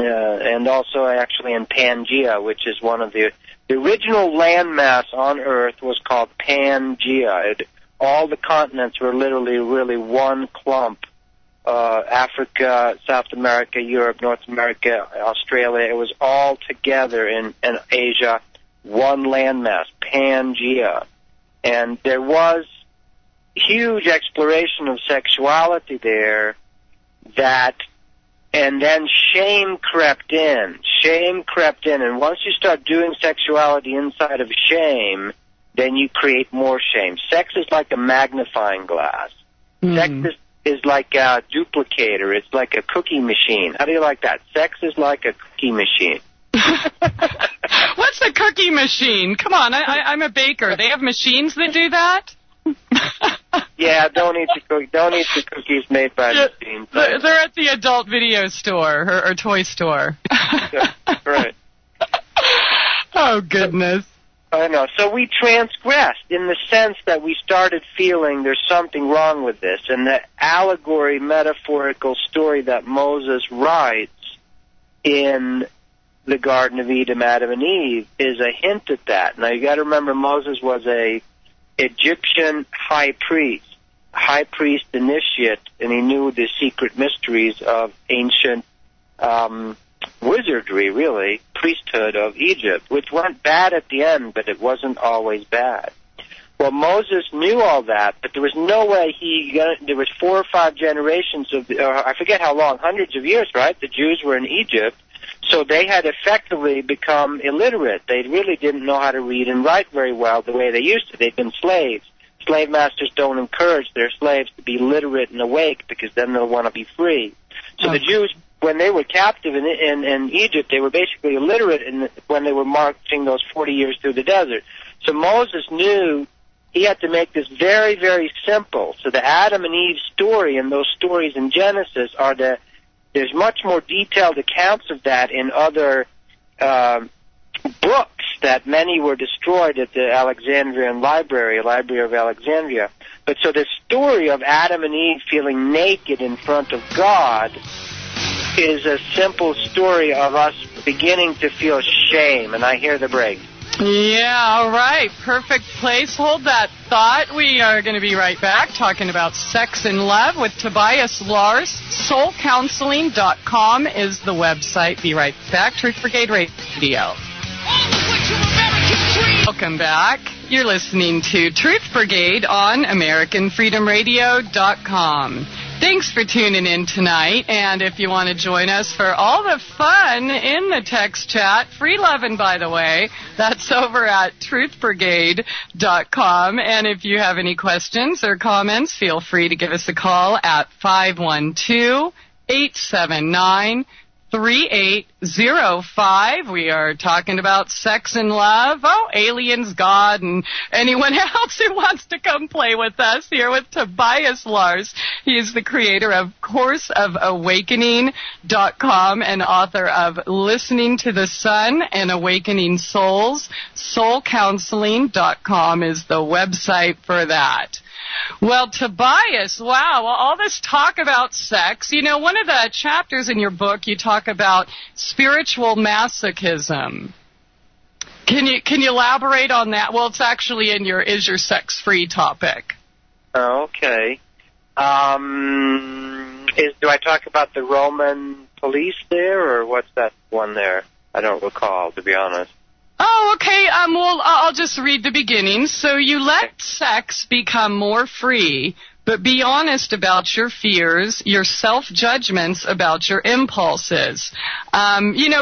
and also actually in Pangaea, which is one of the original landmass on Earth was called Pangaea. All the continents were literally really one clump. Africa, South America, Europe, North America, Australia. It was all together in Asia, one landmass, Pangaea. And there was huge exploration of sexuality there and then shame crept in. And once you start doing sexuality inside of shame, then you create more shame. Sex is like a magnifying glass. Sex is like a duplicator. It's like a cookie machine. How do you like that? Sex is like a cookie machine. What's a cookie machine? Come on, I'm a baker. They have machines that do that? Yeah, don't eat the cookies made by machines. They're at the adult video store or toy store. Right. Oh, goodness. I know. So we transgressed in the sense that we started feeling there's something wrong with this. And the allegory, metaphorical story that Moses writes in the Garden of Eden, Adam and Eve, is a hint at that. Now, you got to remember, Moses was a Egyptian high priest initiate, and he knew the secret mysteries of ancient wizardry, really, priesthood of Egypt, which went bad at the end, but it wasn't always bad. Well, Moses knew all that, but there was no way there was 4 or 5 generations of, I forget how long, hundreds of years, right? The Jews were in Egypt, so they had effectively become illiterate. They really didn't know how to read and write very well the way they used to. They'd been slaves. Slave masters don't encourage their slaves to be literate and awake because then they'll want to be free. So the Jews, when they were captive in Egypt, they were basically illiterate when they were marching those 40 years through the desert. So Moses knew he had to make this very, very simple. So the Adam and Eve story and those stories in Genesis there's much more detailed accounts of that in other books that many were destroyed at the Alexandrian Library of Alexandria. But so the story of Adam and Eve feeling naked in front of God is a simple story of us beginning to feel shame, and I hear the break. Yeah, all right. Perfect place. Hold that thought. We are going to be right back talking about sex and love with Tobias Lars. SoulCounseling.com is the website. Be right back. Truth Brigade Radio. Welcome back. You're listening to Truth Brigade on AmericanFreedomRadio.com. Thanks for tuning in tonight, and if you want to join us for all the fun in the text chat, free lovin', by the way, that's over at truthbrigade.com, and if you have any questions or comments, feel free to give us a call at 512-879-3805. We are talking about sex and love, aliens, God, and anyone else who wants to come play with us here with Tobias Lars. He is the creator of CourseOfAwakening.com and author of Listening to the Sun and Awakening Souls. SoulCounseling.com is the website for that. Well, Tobias, wow, all this talk about sex. You know, one of the chapters in your book, you talk about spiritual masochism. Can you elaborate on that? Well, it's actually in your sex-free topic. Okay. Do I talk about the Roman police there, or what's that one there? I don't recall, to be honest. Oh, okay. Well, I'll just read the beginning. So you let sex become more free, but be honest about your fears, your self-judgments about your impulses.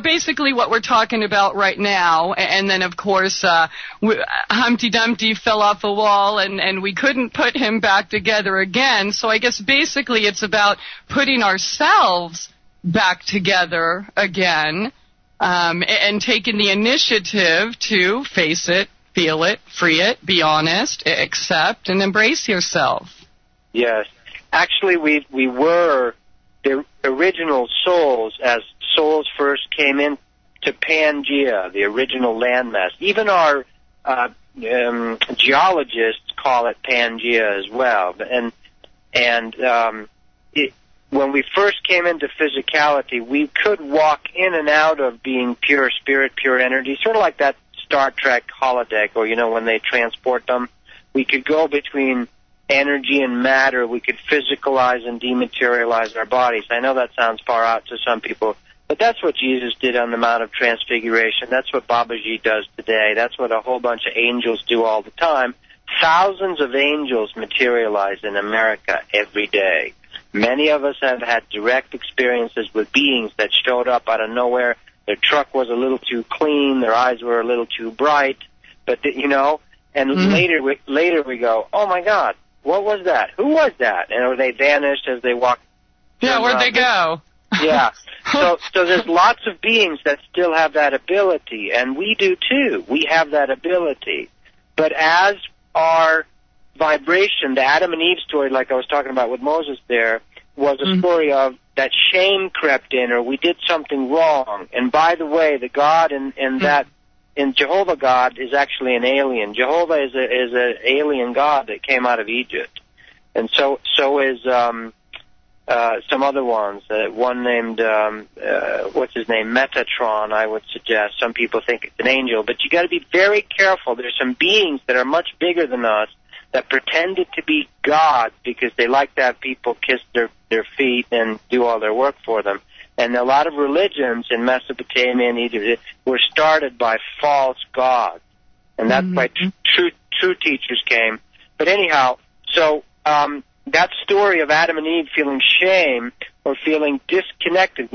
Basically what we're talking about right now, and then, of course, Humpty Dumpty fell off a wall, and we couldn't put him back together again. So I guess basically it's about putting ourselves back together again, and taking the initiative to face it, feel it, free it, be honest, accept, and embrace yourself. Yes. Actually, we were the original souls as souls first came in to Pangaea, the original landmass. Even our geologists call it Pangaea as well. when we first came into physicality, we could walk in and out of being pure spirit, pure energy, sort of like that Star Trek holodeck, or, when they transport them. We could go between energy and matter. We could physicalize and dematerialize our bodies. I know that sounds far out to some people, but that's what Jesus did on the Mount of Transfiguration. That's what Babaji does today. That's what a whole bunch of angels do all the time. Thousands of angels materialize in America every day. Many of us have had direct experiences with beings that showed up out of nowhere. Their truck was a little too clean. Their eyes were a little too bright. But, later we go, oh, my God, what was that? Who was that? And they vanished as they walked. Yeah, where'd they go? Yeah. So there's lots of beings that still have that ability, and we do too. We have that ability. But as our vibration, the Adam and Eve story, like I was talking about with Moses there, was a story of that shame crept in, or we did something wrong. And by the way, the God in Jehovah God is actually an alien. Jehovah is an alien God that came out of Egypt. And so is some other ones. One named what's his name? Metatron, I would suggest. Some people think it's an angel, but you got to be very careful. There's some beings that are much bigger than us that pretended to be God because they like to have people kiss their feet and do all their work for them. And a lot of religions in Mesopotamia and Egypt were started by false gods. And that's why true teachers came. But anyhow, so that story of Adam and Eve feeling shame or feeling disconnected.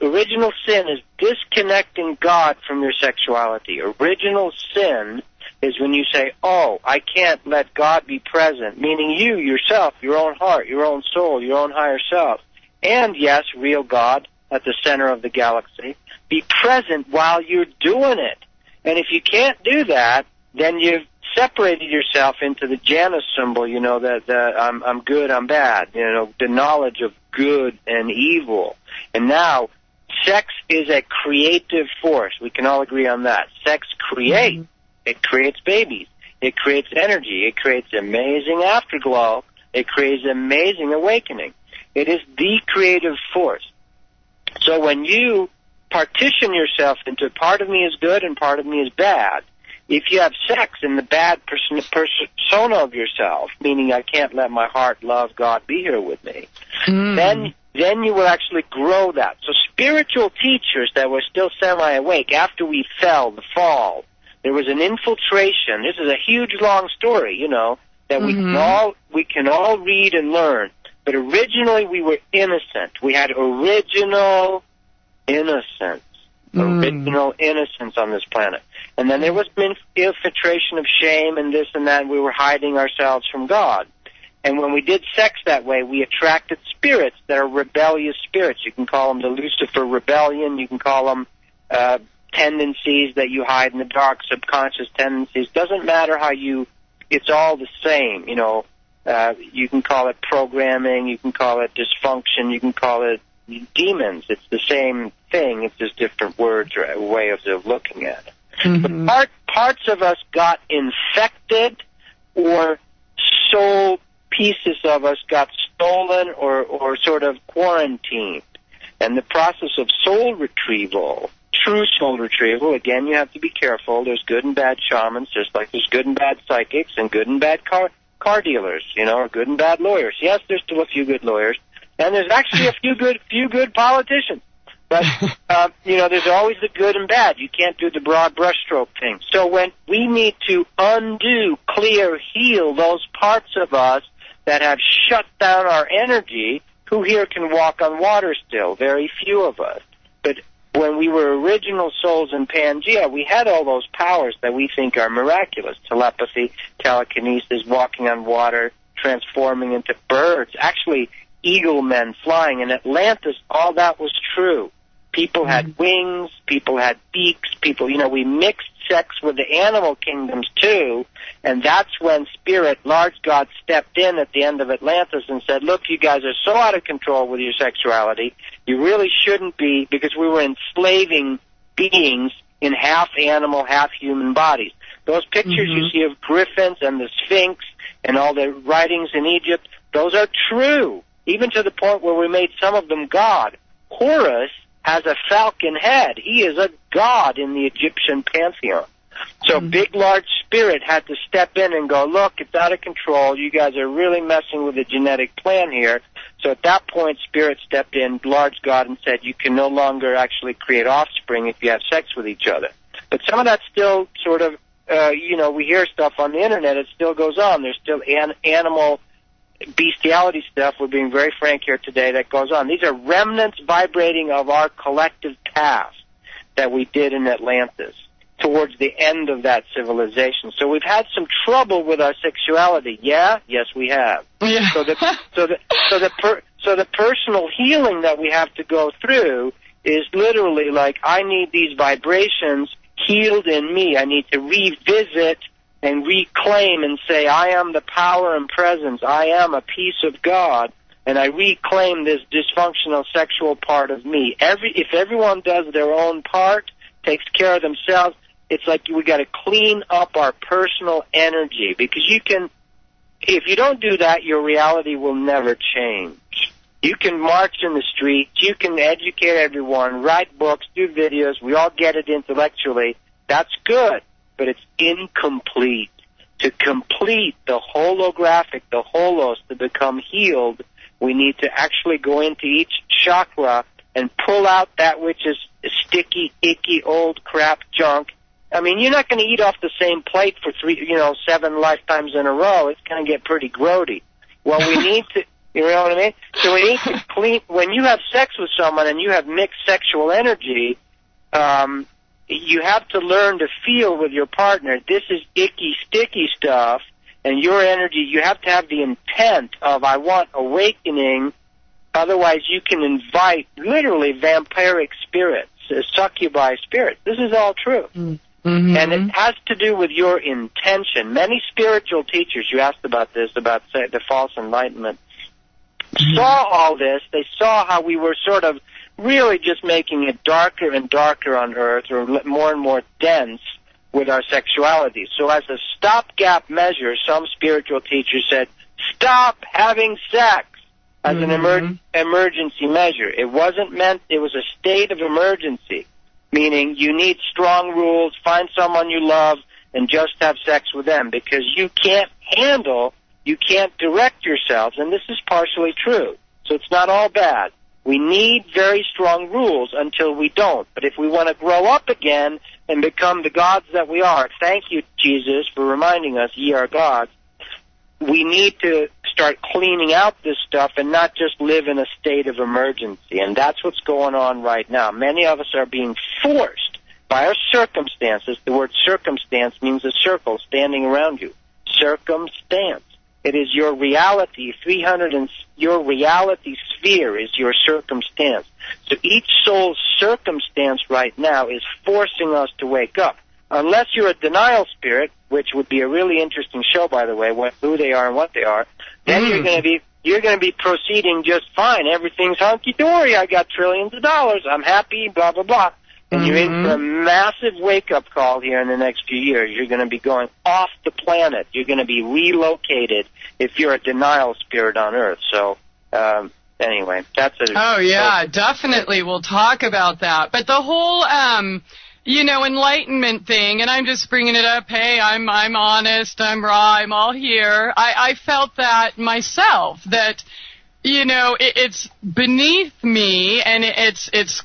Original sin is disconnecting God from your sexuality. Original sin is when you say, oh, I can't let God be present, meaning you, yourself, your own heart, your own soul, your own higher self, and, yes, real God at the center of the galaxy, be present while you're doing it. And if you can't do that, then you've separated yourself into the Janus symbol, I'm good, I'm bad, the knowledge of good and evil. And now, sex is a creative force. We can all agree on that. Sex creates. It creates babies. It creates energy. It creates amazing afterglow. It creates amazing awakening. It is the creative force. So when you partition yourself into part of me is good and part of me is bad, if you have sex in the bad persona of yourself, meaning I can't let my heart love God be here with me, then you will actually grow that. So spiritual teachers that were still semi-awake after we fell, the fall, there was an infiltration. This is a huge, long story, that we can all read and learn. But originally we were innocent. We had original innocence. Original innocence on this planet. And then there was infiltration of shame and this and that, and we were hiding ourselves from God. And when we did sex that way, we attracted spirits that are rebellious spirits. You can call them the Lucifer rebellion. You can call them tendencies that you hide in the dark, subconscious tendencies. Doesn't matter how it's all the same, you can call it programming, you can call it dysfunction, you can call it demons. It's the same thing, it's just different words or ways of looking at it. But parts of us got infected, or soul pieces of us got stolen or sort of quarantined. And the process of soul retrieval, true soul retrieval, again, you have to be careful. There's good and bad shamans, just like there's good and bad psychics and good and bad car dealers, or good and bad lawyers. Yes, there's still a few good lawyers, and there's actually a few good politicians. But, there's always the good and bad. You can't do the broad brushstroke thing. So when we need to undo, clear, heal those parts of us that have shut down our energy, who here can walk on water still? Very few of us. But when we were original souls in Pangea, we had all those powers that we think are miraculous. Telepathy, telekinesis, walking on water, transforming into birds. Actually, eagle men flying. In Atlantis, all that was true. People had wings, people had beaks, we mixed sex with the animal kingdoms too, and that's when Spirit, Large God, stepped in at the end of Atlantis and said, look, you guys are so out of control with your sexuality, you really shouldn't be, because we were enslaving beings in half animal, half human bodies. Those pictures you see of griffins and the Sphinx and all the writings in Egypt, those are true. even to the point where we made some of them God. Horus has a falcon head. He is a god in the Egyptian pantheon. So big, large spirit had to step in and go, look, it's out of control. You guys are really messing with the genetic plan here. So at that point, spirit stepped in, large God, and said, you can no longer actually create offspring if you have sex with each other. But some of that's still sort of, we hear stuff on the internet. It still goes on. There's still animal bestiality stuff. We're being very frank here today that goes on. These are remnants vibrating of our collective past that we did in Atlantis towards the end of that civilization. So we've had some trouble with our sexuality. Yeah? Yes, we have. Yeah. So the personal healing that we have to go through is literally like, I need these vibrations healed in me. I need to revisit and reclaim and say, I am the power and presence. I am a piece of God, and I reclaim this dysfunctional sexual part of me. If everyone does their own part, takes care of themselves, it's like we got to clean up our personal energy, because if you don't do that, your reality will never change. You can march in the streets, you can educate everyone, write books, do videos, we all get it intellectually. That's good, but it's incomplete. To complete the holographic, the holos, to become healed, we need to actually go into each chakra and pull out that which is sticky, icky, old crap junk. I mean, you're not going to eat off the same plate for 7 lifetimes in a row. It's going to get pretty grody. Well, we need to, you know what I mean? So we need to clean, when you have sex with someone and you have mixed sexual energy, you have to learn to feel with your partner, this is icky, sticky stuff, and your energy, you have to have the intent of, I want awakening, otherwise you can invite literally vampiric spirits, succubi spirits. This is all true. Mm-hmm. And it has to do with your intention. Many spiritual teachers, you asked about this, about the false enlightenment, saw all this. They saw how we were sort of really just making it darker and darker on Earth, or more and more dense with our sexuality. So as a stopgap measure, some spiritual teachers said, stop having sex as an emergency measure. It wasn't meant, it was a state of emergency, meaning you need strong rules, find someone you love, and just have sex with them, because you can't direct yourselves, and this is partially true. So it's not all bad. We need very strong rules until we don't. But if we want to grow up again and become the gods that we are, thank you, Jesus, for reminding us, ye are gods, we need to start cleaning out this stuff and not just live in a state of emergency. And that's what's going on right now. Many of us are being forced by our circumstances. The word circumstance means a circle standing around you. Circumstance. It is your reality. Your reality sphere is your circumstance. So each soul's circumstance right now is forcing us to wake up. Unless you're a denial spirit, which would be a really interesting show, by the way, who they are and what they are, then you're going to be proceeding just fine. Everything's hunky-dory. I got trillions of dollars. I'm happy, blah, blah, blah. And you're in for a massive wake-up call here in the next few years. You're going to be going off the planet. You're going to be relocated if you're a denial spirit on Earth. So, anyway, that's it. Oh, yeah, definitely. We'll talk about that. But the whole, enlightenment thing, and I'm just bringing it up, hey, I'm honest, I'm raw, I'm all here. I felt that myself, that, it's beneath me, and it's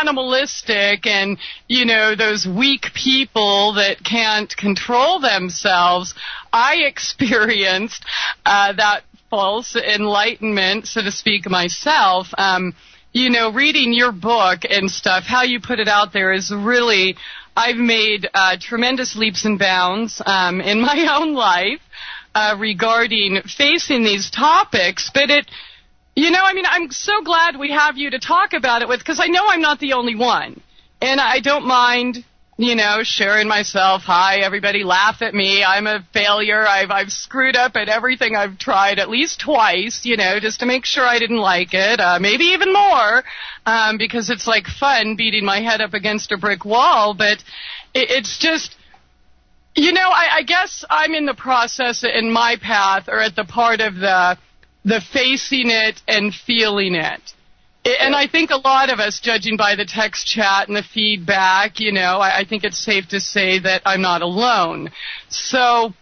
animalistic, and, those weak people that can't control themselves. I experienced that false enlightenment, so to speak, myself. Reading your book and stuff, how you put it out there is really, I've made tremendous leaps and bounds in my own life regarding facing these topics. But I'm so glad we have you to talk about it with, because I know I'm not the only one. And I don't mind, sharing myself. Hi, everybody, laugh at me. I'm a failure. I've screwed up at everything I've tried at least twice, just to make sure I didn't like it. Maybe even more, because it's like fun beating my head up against a brick wall. But it's just, I guess I'm in the process in my path, or at the part of the the facing it and feeling it. And I think a lot of us, judging by the text chat and the feedback, I think it's safe to say that I'm not alone. So